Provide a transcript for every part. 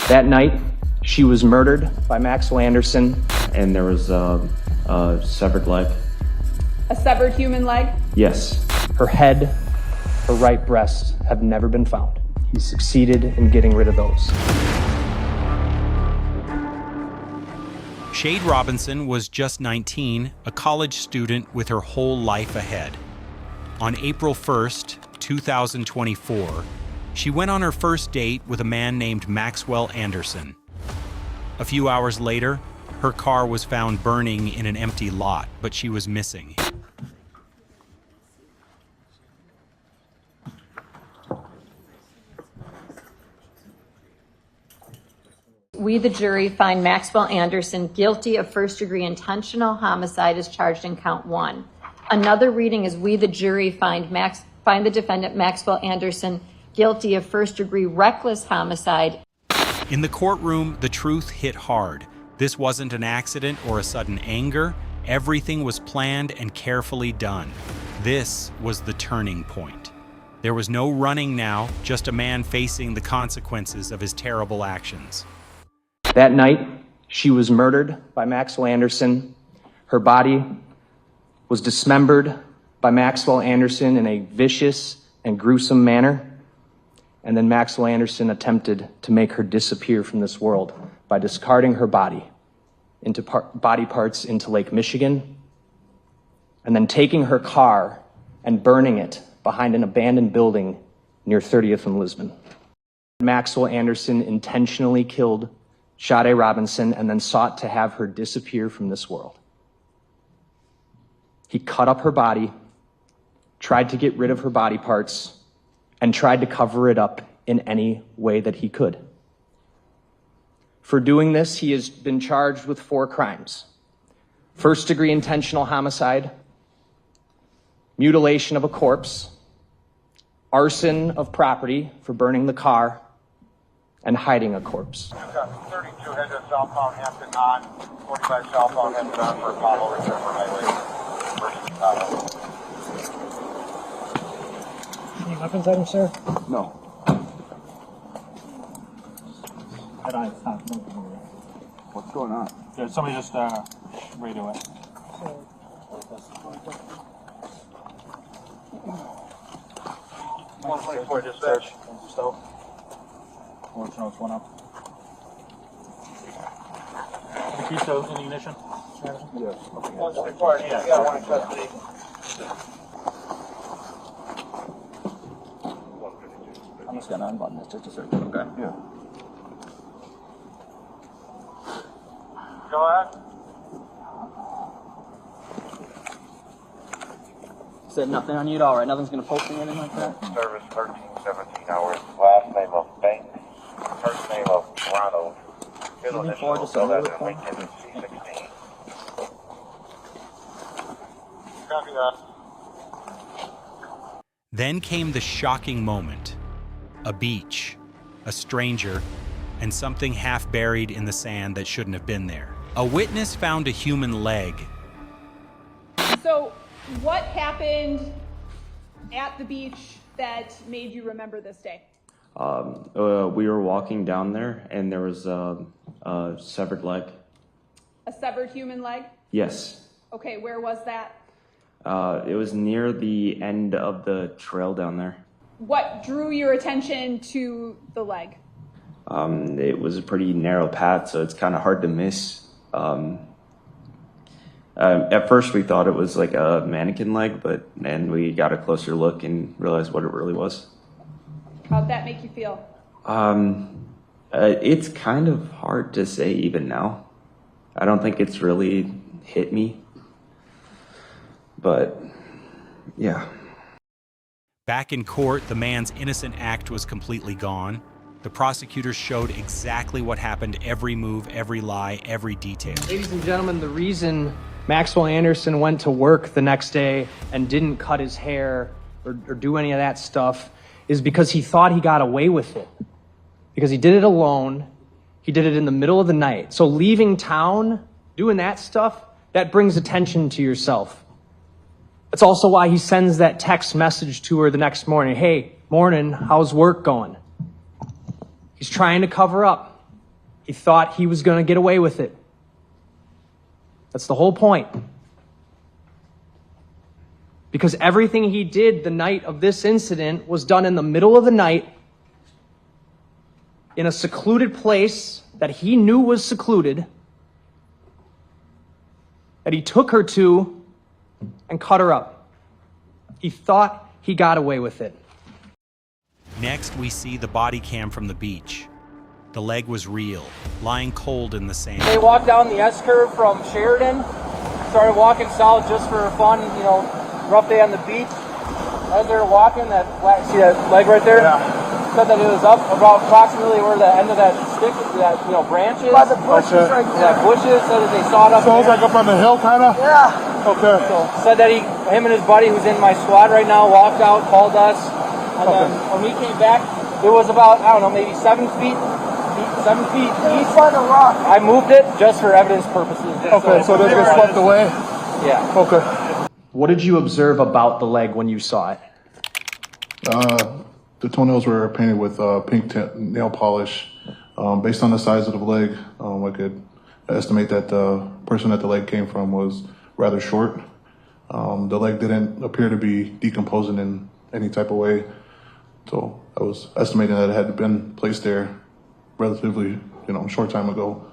That night, she was murdered by Maxwell Anderson. And there was a severed leg. A severed human leg? Yes. Her head, her right breast have never been found. He succeeded in getting rid of those. Sade Robinson was just 19, a college student with her whole life ahead. On April 1st, 2024, she went on her first date with a man named Maxwell Anderson. A few hours later, her car was found burning in an empty lot, but she was missing. We, the jury, find Maxwell Anderson guilty of first-degree intentional homicide as charged in count 1. Another reading is we, the jury, find the defendant Maxwell Anderson guilty of first-degree reckless homicide. In the courtroom, the truth hit hard. This wasn't an accident or a sudden anger. Everything was planned and carefully done. This was the turning point. There was no running now, just a man facing the consequences of his terrible actions. That night, she was murdered by Maxwell Anderson. Her body was dismembered by Maxwell Anderson in a vicious and gruesome manner. And then Maxwell Anderson attempted to make her disappear from this world by discarding her body into body parts into Lake Michigan, and then taking her car and burning it behind an abandoned building near 30th and Lisbon. Maxwell Anderson intentionally killed Sade Robinson and then sought to have her disappear from this world. He cut up her body, tried to get rid of her body parts, and tried to cover it up in any way that he could. For doing this, he has been charged with 4 crimes: first-degree intentional homicide, mutilation of a corpse, arson of property for burning the car, and hiding a corpse. 32 headed southbound Hampton on, 45 southbound Hampton on for Apollo return for highway versus Chicago. Any weapons items, sir? No. Head eye, stop. What's going on? Did somebody just radio it? 124 dispatch. So, what's notes one up? The key to in the ignition? Yes. 124, yeah, got one in custody. I'm just gonna unbutton this just a second, okay? Yeah. Go ahead. Said nothing on you at all, right? Nothing's gonna poke me or anything like that? Service 1317 hours. Last name of Banks. First name of Ronald. Middle Moving initial forward, just a spelled little as in bit Lincoln C16. Copy that. Then came the shocking moment. A beach, a stranger, and something half buried in the sand that shouldn't have been there. A witness found a human leg. So, what happened at the beach that made you remember this day? We were walking down there, and there was a severed leg. A severed human leg? Yes. Okay, where was that? It was near the end of the trail down there. What drew your attention to the leg? It was a pretty narrow path, so it's kind of hard to miss. At first, we thought it was like a mannequin leg, but then we got a closer look and realized what it really was. How'd that make you feel? It's kind of hard to say even now. I don't think it's really hit me, but yeah. Back in court, the man's innocent act was completely gone. The prosecutors showed exactly what happened, every move, every lie, every detail. Ladies and gentlemen, the reason Maxwell Anderson went to work the next day and didn't cut his hair or do any of that stuff is because he thought he got away with it. Because he did it alone. He did it in the middle of the night. So leaving town, doing that stuff, that brings attention to yourself. That's also why he sends that text message to her the next morning. Hey, morning, how's work going? He's trying to cover up. He thought he was going to get away with it. That's the whole point. Because everything he did the night of this incident was done in the middle of the night in a secluded place that he knew was secluded, that he took her to and cut her up. He thought he got away with it. Next, we see the body cam from the beach. The leg was real, lying cold in the sand. They walked down the S-curve from Sheridan, started walking south just for fun, you know, rough day on the beach. As they were walking, see that leg right there? Yeah. Said that it was up about approximately where the end of that stick, that, you know, branches. By the bushes right there. Yeah, bushes, said that they saw it up there. So it was like up on the hill, kind of? Yeah. Okay. So said that him and his buddy, who's in my squad right now, walked out, called us, and then when we came back, it was about, I don't know, maybe 7 feet east. I moved it just for evidence purposes. Okay, so they just swept away? Yeah. Okay. What did you observe about the leg when you saw it? The toenails were painted with pink nail polish. Based on the size of the leg, I could estimate that the person that the leg came from was rather short. The leg didn't appear to be decomposing in any type of way. So I was estimating that it had been placed there relatively, short time ago.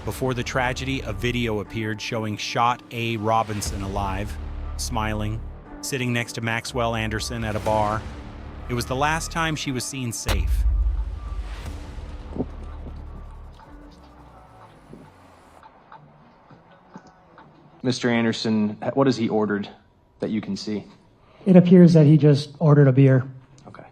Before the tragedy, a video appeared showing Sade Robinson alive, smiling, sitting next to Maxwell Anderson at a bar. It was the last time she was seen safe. Mr. Anderson, what has he ordered that you can see? It appears that he just ordered a beer. Okay.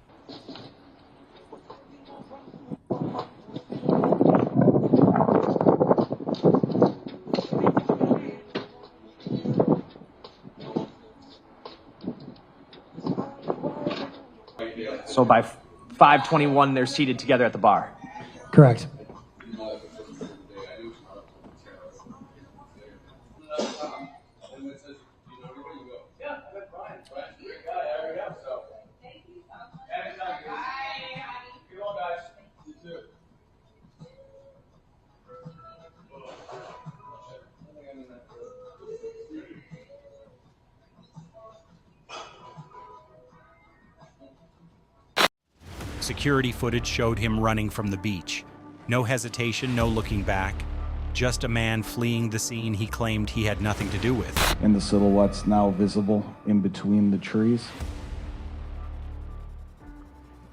So by 5:21, they're seated together at the bar. Correct. Security footage showed him running from the beach. No hesitation, no looking back. Just a man fleeing the scene he claimed he had nothing to do with. And the silhouette's now visible in between the trees.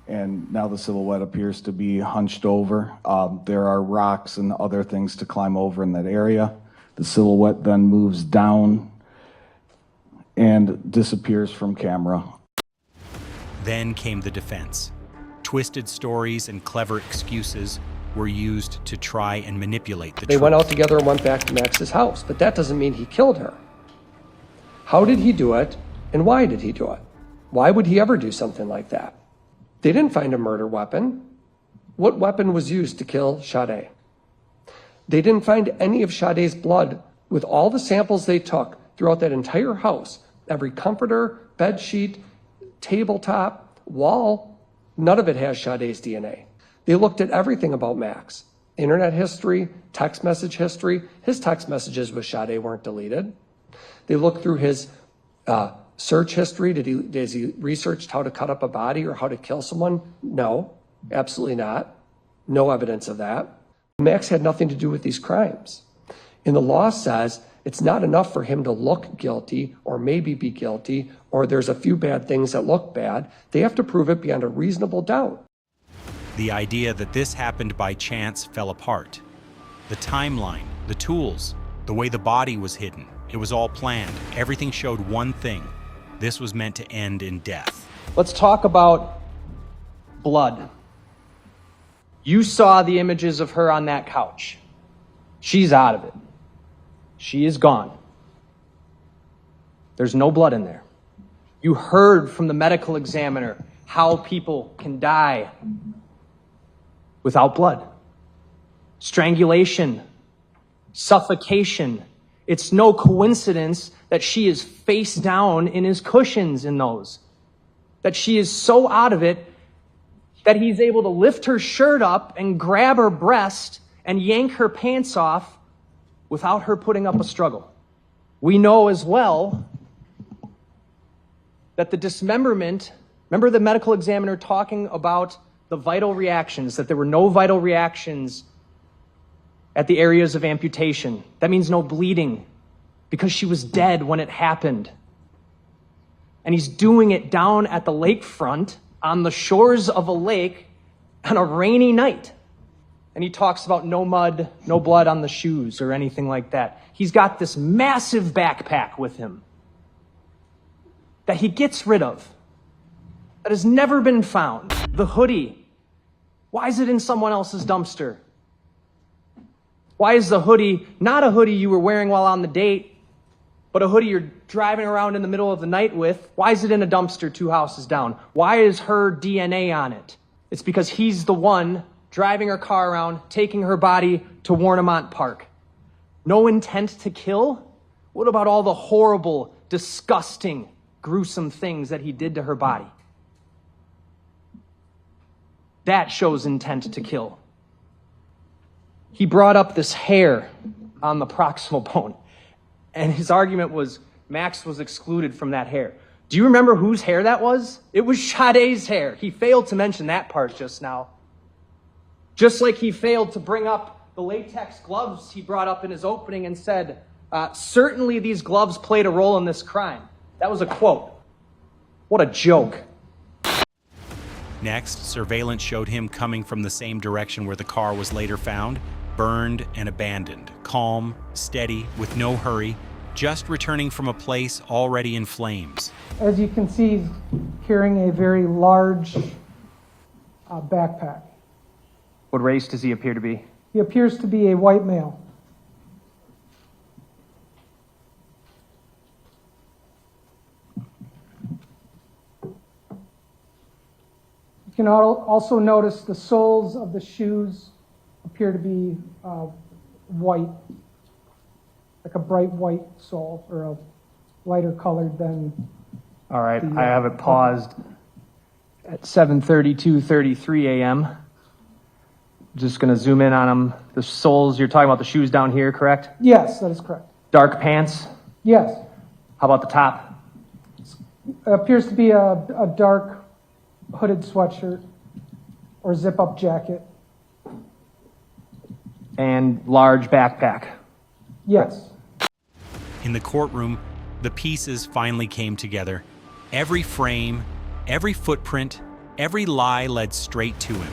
And now the silhouette appears to be hunched over. There are rocks and other things to climb over in that area. The silhouette then moves down and disappears from camera. Then came the defense. Twisted stories and clever excuses were used to try and manipulate the truth. They went out together and went back to Max's house, but that doesn't mean he killed her. How did he do it, and why did he do it? Why would he ever do something like that? They didn't find a murder weapon. What weapon was used to kill Sade? They didn't find any of Sade's blood with all the samples they took throughout that entire house. Every comforter, bed sheet, tabletop, wall, none of it has Sade's DNA. They looked at everything about Max. Internet history, text message history. His text messages with Sade weren't deleted. They looked through his search history. Has he researched how to cut up a body or how to kill someone? No, absolutely not. No evidence of that. Max had nothing to do with these crimes. And the law says it's not enough for him to look guilty or maybe be guilty, or there's a few bad things that look bad. They have to prove it beyond a reasonable doubt. The idea that this happened by chance fell apart. The timeline, the tools, the way the body was hidden, it was all planned. Everything showed one thing. This was meant to end in death. Let's talk about blood. You saw the images of her on that couch. She's out of it. She is gone. There's no blood in there. You heard from the medical examiner how people can die without blood. Strangulation, suffocation. It's no coincidence that she is face down in his cushions in those. That she is so out of it, that he's able to lift her shirt up and grab her breast and yank her pants off without her putting up a struggle. We know as well that the dismemberment, remember the medical examiner talking about the vital reactions, that there were no vital reactions at the areas of amputation. That means no bleeding because she was dead when it happened. And he's doing it down at the lakefront on the shores of a lake on a rainy night. And he talks about no mud, no blood on the shoes or anything like that. He's got this massive backpack with him that he gets rid of, that has never been found. The hoodie, why is it in someone else's dumpster? Why is the hoodie not a hoodie you were wearing while on the date, but a hoodie you're driving around in the middle of the night with? Why is it in a dumpster 2 houses down? Why is her DNA on it? It's because he's the one driving her car around, taking her body to Warnemont Park. No intent to kill? What about all the horrible, disgusting, gruesome things that he did to her body? That shows intent to kill. He brought up this hair on the proximal bone, and his argument was Max was excluded from that hair. Do you remember whose hair that was? It was Sade's hair. He failed to mention that part just now. Just like he failed to bring up the latex gloves he brought up in his opening and said, certainly these gloves played a role in this crime. That was a quote. What a joke. Next, surveillance showed him coming from the same direction where the car was later found, burned and abandoned, calm, steady, with no hurry, just returning from a place already in flames. As you can see, he's carrying a very large backpack. What race does he appear to be? He appears to be a white male. You can also notice the soles of the shoes appear to be white, like a bright white sole, or a lighter colored than. All right, I have it paused at 7:32:33 a.m. Just going to zoom in on them. The soles, you're talking about the shoes down here, correct? Yes, that is correct. Dark pants? Yes. How about the top? It appears to be a dark hooded sweatshirt or zip-up jacket. And large backpack? Yes. In the courtroom, the pieces finally came together. Every frame, every footprint, every lie led straight to him.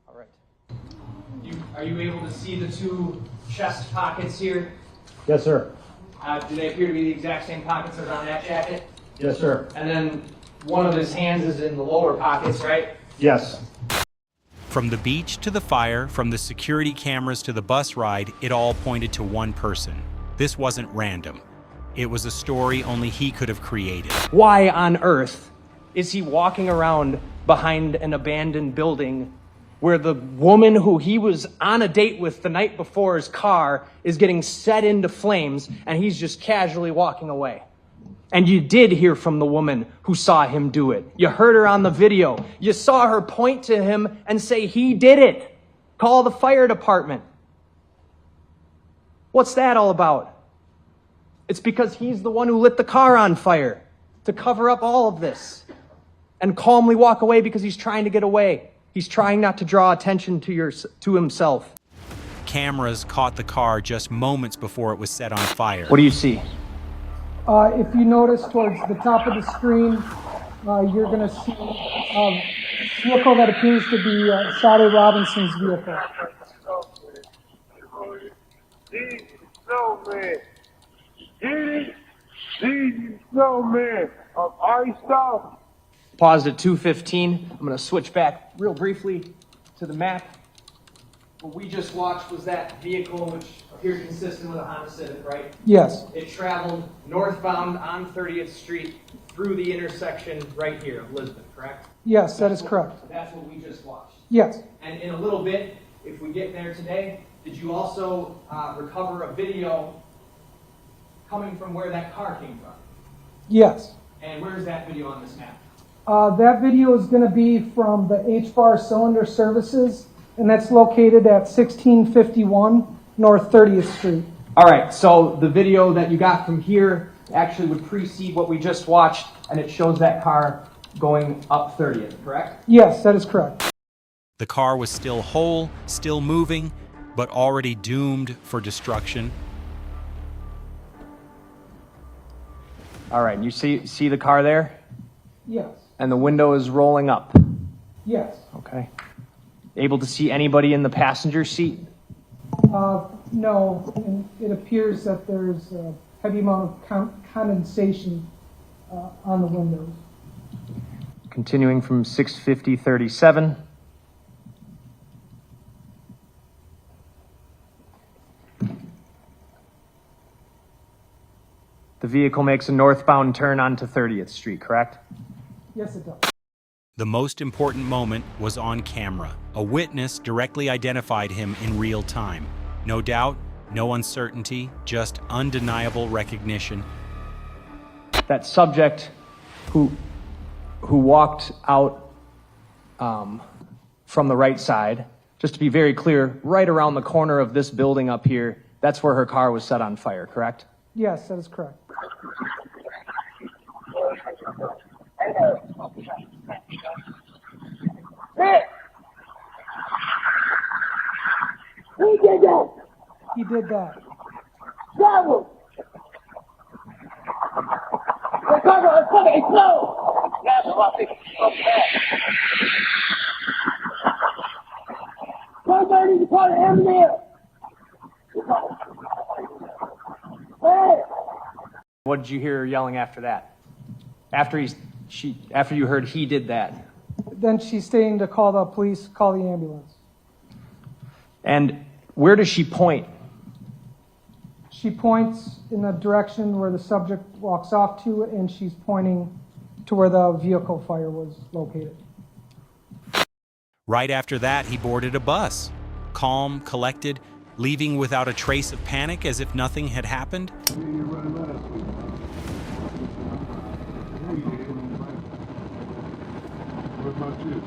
All right. Are you able to see the two chest pockets here? Yes, sir. Do they appear to be the exact same pockets as on that jacket? Yes, sir. And then one of his hands is in the lower pockets, right? Yes. From the beach to the fire, from the security cameras to the bus ride, it all pointed to one person. This wasn't random. It was a story only he could have created. Why on earth is he walking around behind an abandoned building where the woman who he was on a date with the night before his car is getting set into flames and he's just casually walking away? And you did hear from the woman who saw him do it. You heard her on the video. You saw her point to him and say, he did it. Call the fire department. What's that all about? It's because he's the one who lit the car on fire to cover up all of this and calmly walk away because he's trying to get away. He's trying not to draw attention to himself. Cameras caught the car just moments before it was set on fire. What do you see? If you notice towards the top of the screen, you're going to see a vehicle that appears to be Sade Robinson's vehicle. Paused at 2:15. I'm going to switch back real briefly to the map. What we just watched was that vehicle which appears consistent with a Honda Civic, right? Yes, It traveled northbound on 30th Street through the intersection right here of Lisbon, correct? yes, that is correct. That's what we just watched. Yes, And in a little bit, if we get there today, did you also recover a video coming from where that car came from? yes. And where is that video on this map? That video is going to be from the H-Bar Cylinder Services, and that's located at 1651 North 30th Street. All right, so the video that you got from here actually would precede what we just watched, and it shows that car going up 30th, correct? Yes, that is correct. The car was still whole, still moving, but already doomed for destruction. All right, you see the car there? Yes, And the window is rolling up, yes. okay? Able to see anybody in the passenger seat? No, and it appears that there's a heavy amount of condensation on the windows. Continuing from 650-37. The vehicle makes a northbound turn onto 30th Street, correct? Yes, it does. The most important moment was on camera. A witness directly identified him in real time. No doubt, no uncertainty, just undeniable recognition. That subject who walked out from the right side, just to be very clear, right around the corner of this building up here, that's where her car was set on fire, correct? Yes, that is correct. Who did that? He did that. Travel. The car is fucking explode. That's what I think. Somebody needs to call the ambulance. Hey. What did you hear her yelling after that? After you heard he did that? Then she's saying to call the police, call the ambulance. And where does she point? She points in the direction where the subject walks off to, and she's pointing to where the vehicle fire was located. Right after that, he boarded a bus. Calm, collected, leaving without a trace of panic as if nothing had happened. What about you?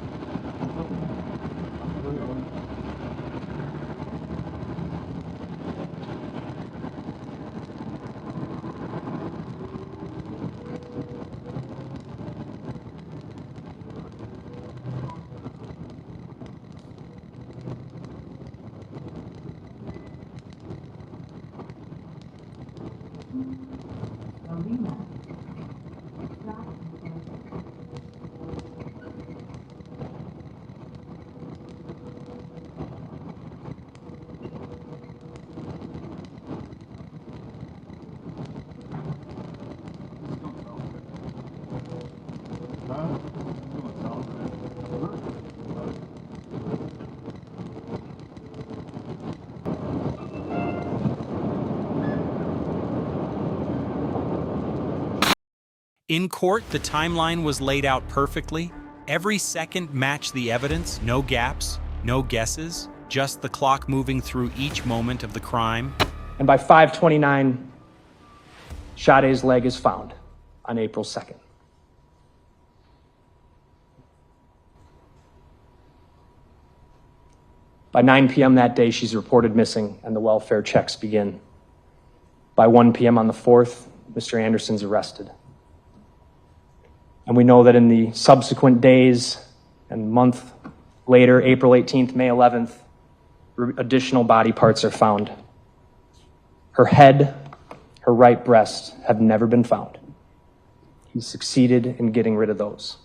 In court, the timeline was laid out perfectly. Every second matched the evidence, no gaps, no guesses, just the clock moving through each moment of the crime. And by 5:29, Sade's leg is found on April 2nd. By 9 p.m. that day, she's reported missing, and the welfare checks begin. By 1 p.m. on the 4th, Mr. Anderson's arrested. And we know that in the subsequent days and month later, April 18th, May 11th, additional body parts are found. Her head, her right breast have never been found. He succeeded in getting rid of those.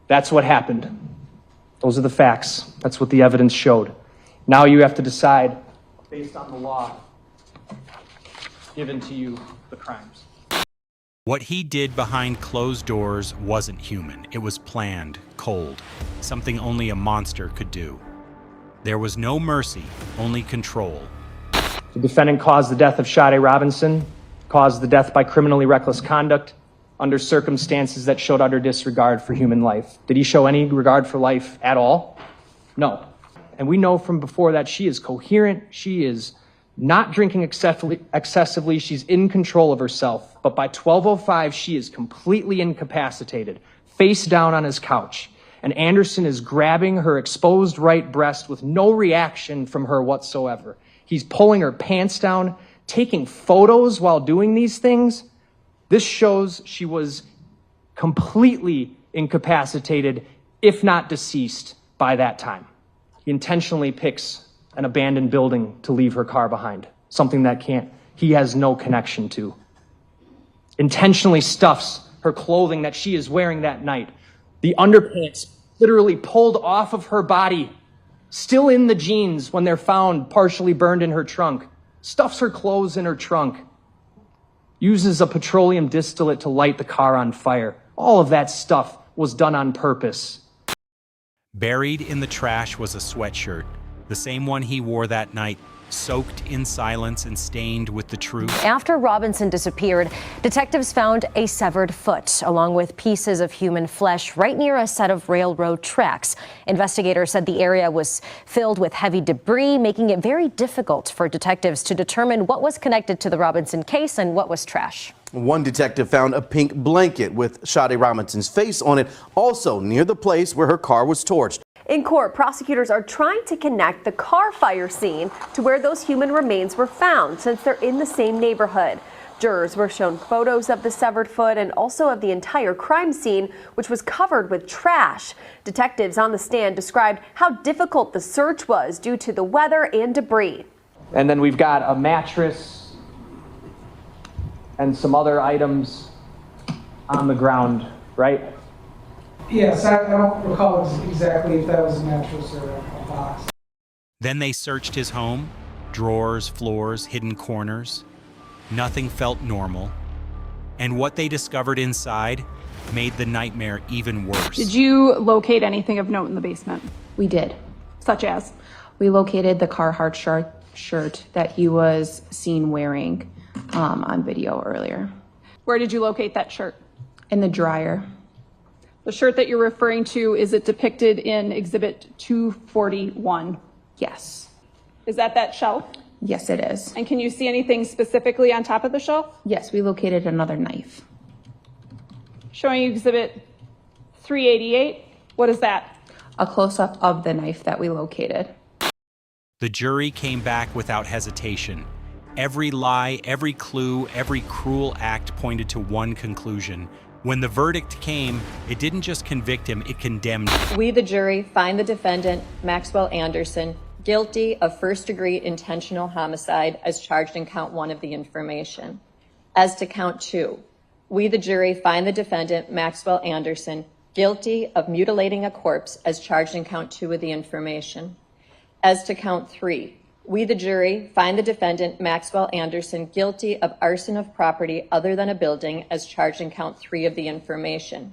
That's what happened. Those are the facts. That's what the evidence showed. Now you have to decide, based on the law given to you, the crimes. What he did behind closed doors wasn't human. It was planned, cold, something only a monster could do. There was no mercy, only control. The defendant caused the death of Sade Robinson, caused the death by criminally reckless conduct under circumstances that showed utter disregard for human life. Did he show any regard for life at all? No. And we know from before that she is coherent, she is not drinking excessively, she's in control of herself. But by 12:05, she is completely incapacitated, face down on his couch. And Anderson is grabbing her exposed right breast with no reaction from her whatsoever. He's pulling her pants down, taking photos while doing these things. This shows she was completely incapacitated, if not deceased, by that time. He intentionally picks an abandoned building to leave her car behind, something that he has no connection to. Intentionally stuffs her clothing that she is wearing that night. The underpants literally pulled off of her body, still in the jeans when they're found partially burned in her trunk. Stuffs her clothes in her trunk. Uses a petroleum distillate to light the car on fire. All of that stuff was done on purpose. Buried in the trash was a sweatshirt, the same one he wore that night, soaked in silence and stained with the truth. After Robinson disappeared, detectives found a severed foot along with pieces of human flesh right near a set of railroad tracks. Investigators said the area was filled with heavy debris, making it very difficult for detectives to determine what was connected to the Robinson case and what was trash. One detective found a pink blanket with Sade Robinson's face on it, also near the place where her car was torched. In court, prosecutors are trying to connect the car fire scene to where those human remains were found, since they're in the same neighborhood. Jurors were shown photos of the severed foot and also of the entire crime scene, which was covered with trash. Detectives on the stand described how difficult the search was due to the weather and debris. And then we've got a mattress and some other items on the ground, right? Yes, I don't recall exactly if that was a mattress or a box. Then they searched his home, drawers, floors, hidden corners. Nothing felt normal. And what they discovered inside made the nightmare even worse. Did you locate anything of note in the basement? We did. Such as? We located the Carhartt shirt that he was seen wearing on video earlier. Where did you locate that shirt? In the dryer. The shirt that you're referring to, is it depicted in Exhibit 241? Yes. Is that shelf? Yes, it is. And can you see anything specifically on top of the shelf? Yes, we located another knife. Showing Exhibit 388. What is that? A close-up of the knife that we located. The jury came back without hesitation. Every lie, every clue, every cruel act pointed to one conclusion. When the verdict came, it didn't just convict him, it condemned him. We, the jury, find the defendant, Maxwell Anderson, guilty of first-degree intentional homicide as charged in count 1 of the information. As to count 2, we, the jury, find the defendant, Maxwell Anderson, guilty of mutilating a corpse as charged in count 2 of the information. As to count 3, we, the jury, find the defendant, Maxwell Anderson, guilty of arson of property other than a building as charged in count 3 of the information.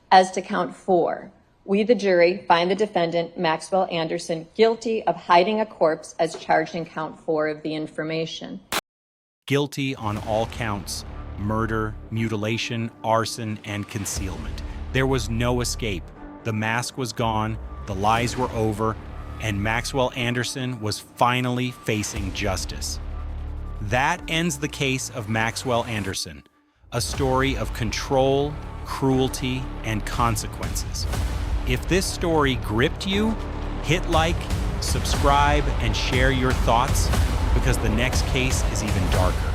As to count 4, we, the jury, find the defendant, Maxwell Anderson, guilty of hiding a corpse as charged in count 4 of the information. Guilty on all counts: murder, mutilation, arson, and concealment. There was no escape. The mask was gone, the lies were over, and Maxwell Anderson was finally facing justice. That ends the case of Maxwell Anderson, a story of control, cruelty, and consequences. If this story gripped you, hit like, subscribe, and share your thoughts, because the next case is even darker.